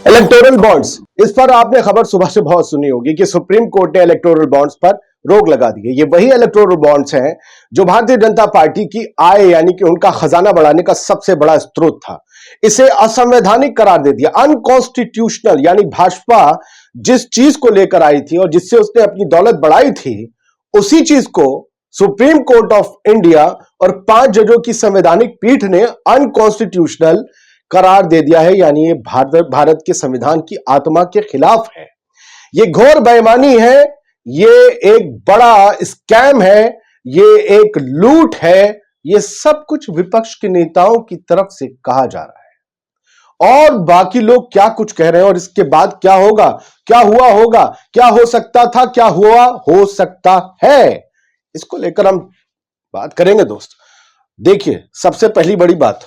Electoral bonds, इस पर आपने खबर सुबह से बहुत सुनी होगी कि सुप्रीम कोर्ट ने इलेक्टोरल बॉन्ड्स पर रोक लगा दी है। ये वही इलेक्टोरल बॉन्ड्स हैं जो भारतीय जनता पार्टी की आय यानी कि उनका खजाना बढ़ाने का सबसे बड़ा स्रोत था। इसे असंवैधानिक करार दे दिया, अनकॉन्स्टिट्यूशनल। यानी भाजपा जिस चीज को लेकर आई थी और जिससे उसने अपनी दौलत बढ़ाई थी, उसी चीज को सुप्रीम कोर्ट ऑफ इंडिया और 5 जजों की संवैधानिक पीठ ने अनकॉन्स्टिट्यूशनल करार दे दिया है। यानी ये भारत के संविधान की आत्मा के खिलाफ है। ये घोर बेईमानी है, ये एक बड़ा स्कैम है, ये एक लूट है। ये सब कुछ विपक्ष के नेताओं की तरफ से कहा जा रहा है और बाकी लोग क्या कुछ कह रहे हैं और इसके बाद क्या होगा, क्या हुआ होगा, क्या हो सकता था, क्या हुआ हो सकता है, इसको लेकर हम बात करेंगे दोस्त। देखिए, सबसे पहली बड़ी बात,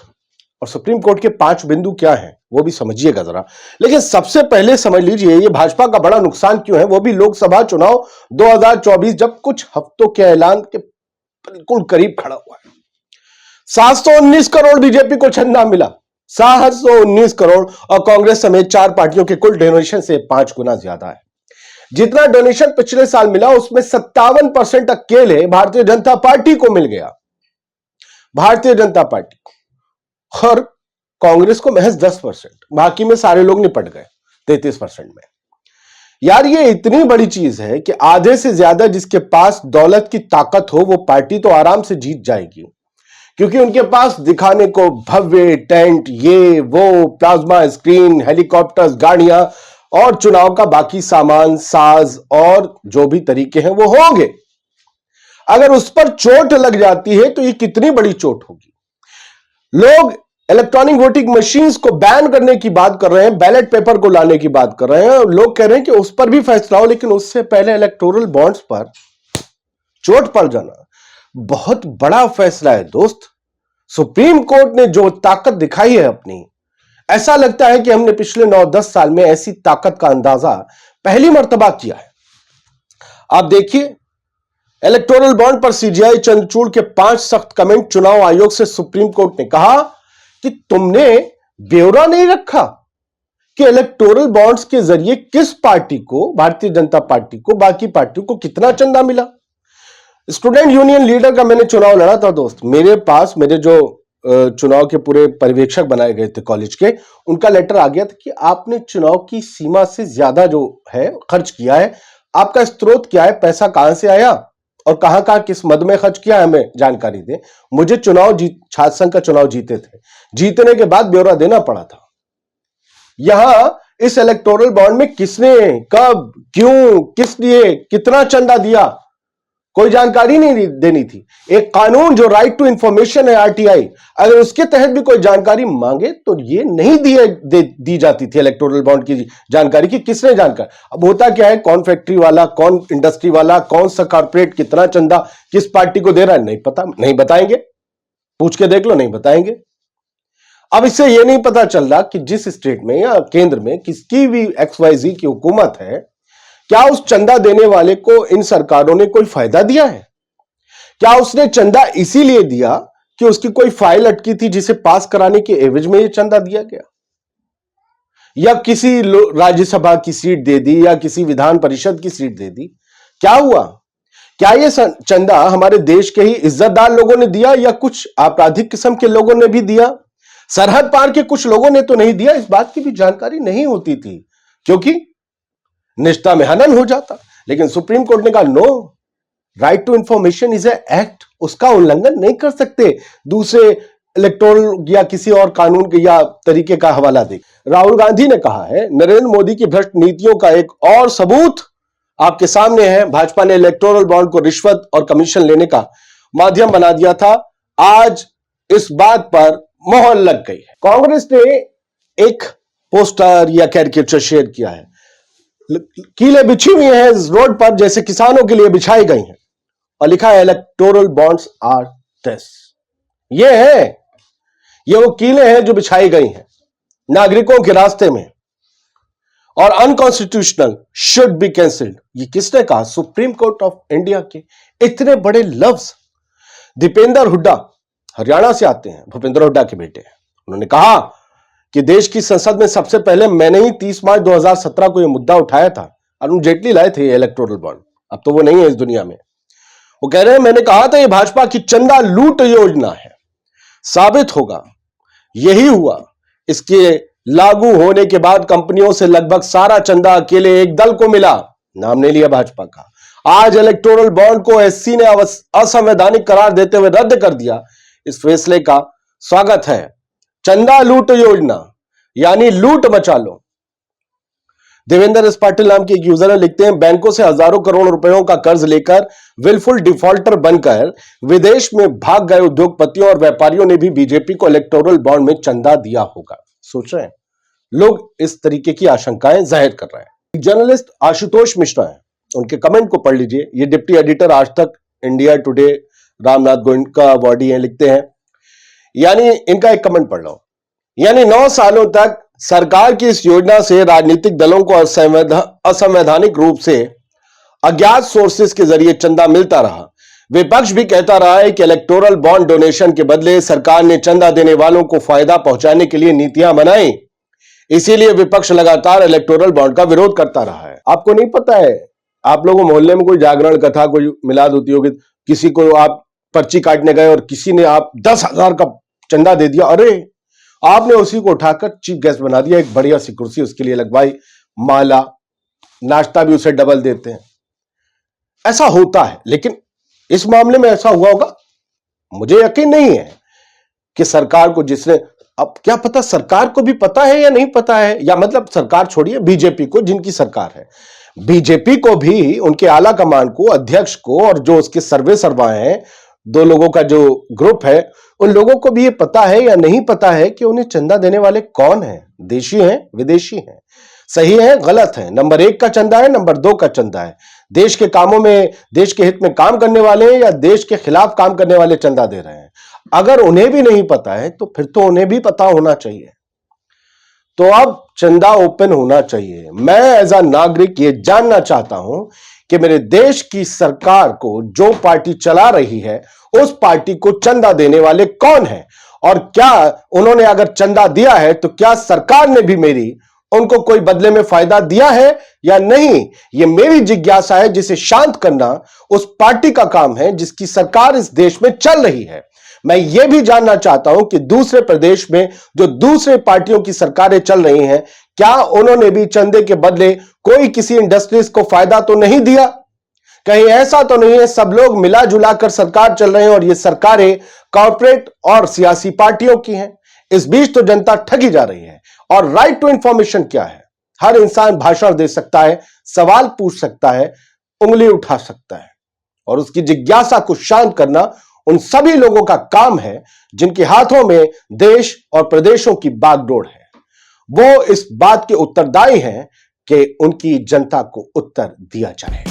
और सुप्रीम कोर्ट के 5 बिंदु क्या हैं वो भी समझिएगा जरा। लेकिन सबसे पहले समझ लीजिए ये भाजपा का बड़ा नुकसान क्यों है, वो भी लोकसभा चुनाव 2024 जब कुछ हफ्तों के ऐलान के बिल्कुल करीब खड़ा हुआ है। 719 करोड़ बीजेपी को चंदा मिला, 719 करोड़, और कांग्रेस समेत 4 पार्टियों के कुल डोनेशन से 5 गुना ज्यादा है। जितना डोनेशन पिछले साल मिला उसमें 57% अकेले भारतीय जनता पार्टी को मिल गया, भारतीय जनता पार्टी को, और कांग्रेस को महज 10%। बाकी में सारे लोग निपट गए 33% में। यार ये इतनी बड़ी चीज है कि आधे से ज्यादा जिसके पास दौलत की ताकत हो वो पार्टी तो आराम से जीत जाएगी, क्योंकि उनके पास दिखाने को भव्य टेंट, ये वो, प्लाज्मा स्क्रीन, हेलीकॉप्टर्स, गाड़ियां और चुनाव का बाकी सामान, साज और जो भी तरीके हैं वो होंगे। अगर उस पर चोट लग जाती है तो ये कितनी बड़ी चोट होगी। लोग इलेक्ट्रॉनिक वोटिंग मशीन्स को बैन करने की बात कर रहे हैं, बैलेट पेपर को लाने की बात कर रहे हैं, लोग कह रहे हैं कि उस पर भी फैसला हो, लेकिन उससे पहले इलेक्टोरल बॉन्ड्स पर चोट पड़ जाना बहुत बड़ा फैसला है दोस्त। सुप्रीम कोर्ट ने जो ताकत दिखाई है अपनी, ऐसा लगता है कि हमने पिछले 9-10 साल में ऐसी ताकत का अंदाजा पहली मर्तबा किया है। आप देखिए, इलेक्टोरल बॉन्ड पर सीजीआई चंद्रचूड़ के 5 सख्त कमेंट। चुनाव आयोग से सुप्रीम कोर्ट ने कहा कि तुमने ब्यौरा नहीं रखा कि इलेक्टोरल बॉन्ड्स के जरिए किस पार्टी को, भारतीय जनता पार्टी को, बाकी पार्टियों को कितना चंदा मिला। स्टूडेंट यूनियन लीडर का मैंने चुनाव लड़ा था दोस्त। मेरे पास मेरे जो चुनाव के पूरे पर्यवेक्षक बनाए गए थे कॉलेज के, उनका लेटर आ गया था कि आपने चुनाव की सीमा से ज्यादा जो है खर्च किया है, आपका स्रोत क्या है, पैसा कहां से आया और कहां कहां किस मद में खर्च किया, हमें जानकारी दें। मुझे छात्र संघ का चुनाव जीते थे, जीतने के बाद ब्यौरा देना पड़ा था। यहां इस इलेक्टोरल बॉन्ड में किसने, कब, क्यों, किस लिए, कितना चंदा दिया, कोई जानकारी नहीं देनी थी। एक कानून जो राइट टू इंफॉर्मेशन है, आरटीआई, अगर उसके तहत भी कोई जानकारी मांगे तो ये नहीं दी जाती थी इलेक्टोरल बॉन्ड की जानकारी की किसने जानकारी। अब होता क्या है, कौन फैक्ट्री वाला, कौन इंडस्ट्री वाला, कौन सा कॉर्पोरेट कितना चंदा किस पार्टी को दे रहा है, नहीं पता, नहीं बताएंगे, पूछ के देख लो, नहीं बताएंगे। अब इससे यह नहीं पता चल रहा कि जिस स्टेट में या केंद्र में किसकी भी XYZ की हुकूमत है, क्या उस चंदा देने वाले को इन सरकारों ने कोई फायदा दिया है? क्या उसने चंदा इसीलिए दिया कि उसकी कोई फाइल अटकी थी जिसे पास कराने के एवज में यह चंदा दिया गया, या किसी राज्यसभा की सीट दे दी या किसी विधान परिषद की सीट दे दी? क्या हुआ? क्या यह चंदा हमारे देश के ही इज्जतदार लोगों ने दिया या कुछ आपराधिक किस्म के लोगों ने भी दिया? सरहद पार के कुछ लोगों ने तो नहीं दिया? इस बात की भी जानकारी नहीं होती थी, क्योंकि निष्ठा में हनन हो जाता। लेकिन सुप्रीम कोर्ट ने कहा no, right to information is a act, उसका उल्लंघन नहीं कर सकते दूसरे इलेक्टोरल या किसी और कानून के या तरीके का हवाला दे। राहुल गांधी ने कहा है, नरेंद्र मोदी की भ्रष्ट नीतियों का एक और सबूत आपके सामने है। भाजपा ने इलेक्टोरल बॉन्ड को रिश्वत और कमीशन लेने का माध्यम बना दिया था, आज इस बात पर मोहर लग गई है। कांग्रेस ने एक पोस्टर या कैरिकेचर शेयर किया है, कीलें बिछी हुई हैं इस रोड पर जैसे किसानों के लिए बिछाई गई हैं, और लिखा है इलेक्टोरल बॉन्ड्स आर दिस। ये वो कीलें हैं जो बिछाई गई हैं नागरिकों के रास्ते में, और अनकॉन्स्टिट्यूशनल, शुड बी कैंसिल्ड। ये किसने कहा? सुप्रीम कोर्ट ऑफ इंडिया के इतने बड़े लफ्ज। दीपेंद्र हुड्डा हरियाणा से आते हैं, भूपेंद्र हुड्डा के बेटे हैं, उन्होंने कहा कि देश की संसद में सबसे पहले मैंने ही 30 मार्च 2017 को यह मुद्दा उठाया था। अरुण जेटली लाए थे इलेक्टोरल बॉन्ड, अब तो वो नहीं है इस दुनिया में। वो कह रहे हैं मैंने कहा था ये भाजपा की चंदा लूट योजना है। साबित होगा, यही हुआ। इसके लागू होने के बाद कंपनियों से लगभग सारा चंदा अकेले एक दल को मिला, नाम नहीं लिया भाजपा का। आज इलेक्टोरल बॉन्ड को एससी ने असंवैधानिक करार देते हुए रद्द कर दिया। इस फैसले का स्वागत है। चंदा लूट योजना यानी लूट बचा लो। देवेंद्र एस पाटिल नाम के एक यूजर लिखते हैं, बैंकों से हजारों करोड़ रुपयों का कर्ज लेकर विलफुल डिफॉल्टर बनकर विदेश में भाग गए उद्योगपतियों और व्यापारियों ने भी बीजेपी को इलेक्टोरल बॉन्ड में चंदा दिया होगा। सोच रहे हैं लोग, इस तरीके की आशंकाएं जाहिर कर रहे हैं। जर्नलिस्ट आशुतोष मिश्रा है, उनके कमेंट को पढ़ लीजिए। ये डिप्टी एडिटर आज तक, India today, Ramnath Goenka awardee हैं, लिखते हैं, यानी इनका एक कमेंट पढ़ लो। यानी 9 सालों तक सरकार की इस योजना से राजनीतिक दलों को असंवैधानिक रूप से अज्ञात सोर्सेस के जरिए चंदा मिलता रहा। विपक्ष भी कहता रहा है कि इलेक्टोरल बॉन्ड डोनेशन के बदले सरकार ने चंदा देने वालों को फायदा पहुंचाने के लिए नीतियां बनाई, इसीलिए विपक्ष लगातार इलेक्टोरल बॉन्ड का विरोध करता रहा है। आपको नहीं पता है, आप लोगों मोहल्ले में कोई जागरण कथा, कोई मिलाद होती होगी, किसी को आप पर्ची काटने गए और किसी ने आप 10,000 का चंदा दे दिया, अरे आपने उसी को उठाकर चीफ गेस्ट बना दिया, एक बढ़िया सी कुर्सी उसके लिए लगवाई, माला, नाश्ता भी उसे डबल देते हैं। ऐसा होता है, लेकिन इस मामले में ऐसा हुआ होगा मुझे यकीन नहीं है कि सरकार को जिसने, अब क्या पता सरकार को भी पता है या नहीं पता है, या मतलब सरकार छोड़िए, बीजेपी को, जिनकी सरकार है, बीजेपी को भी, उनके आला कमान को, अध्यक्ष को और जो उसके सर्वे सर्वा हैं, 2 लोगों का जो ग्रुप है, उन लोगों को भी ये पता है या नहीं पता है कि उन्हें चंदा देने वाले कौन हैं, देशी हैं, विदेशी हैं, सही है, गलत है, नंबर 1 का चंदा है, नंबर 2 का चंदा है, देश के कामों में, देश के हित में काम करने वाले हैं या देश के खिलाफ काम करने वाले चंदा दे रहे हैं। अगर उन्हें भी नहीं पता है तो फिर तो उन्हें भी पता होना चाहिए। तो अब चंदा ओपन होना चाहिए। मैं एज अ नागरिक ये जानना चाहता हूं कि मेरे देश की सरकार को जो पार्टी चला रही है, उस पार्टी को चंदा देने वाले कौन हैं, और क्या उन्होंने अगर चंदा दिया है तो क्या सरकार ने भी उनको कोई बदले में फायदा दिया है या नहीं। यह मेरी जिज्ञासा है, जिसे शांत करना उस पार्टी का काम है जिसकी सरकार इस देश में चल रही है। मैं यह भी जानना चाहता हूं कि दूसरे प्रदेश में जो दूसरे पार्टियों की सरकारें चल रही हैं, क्या उन्होंने भी चंदे के बदले कोई किसी इंडस्ट्रीज को फायदा तो नहीं दिया। कहीं ऐसा तो नहीं है सब लोग मिला जुला कर सरकार चल रहे हैं और ये सरकारें कॉर्पोरेट और सियासी पार्टियों की हैं। इस बीच तो जनता ठगी जा रही है। और राइट टू इंफॉर्मेशन क्या है? हर इंसान भाषण दे सकता है, सवाल पूछ सकता है, उंगली उठा सकता है, और उसकी जिज्ञासा को शांत करना उन सभी लोगों का काम है जिनके हाथों में देश और प्रदेशों की बागडोर है। वो इस बात के उत्तरदायी हैं कि उनकी जनता को उत्तर दिया जाए।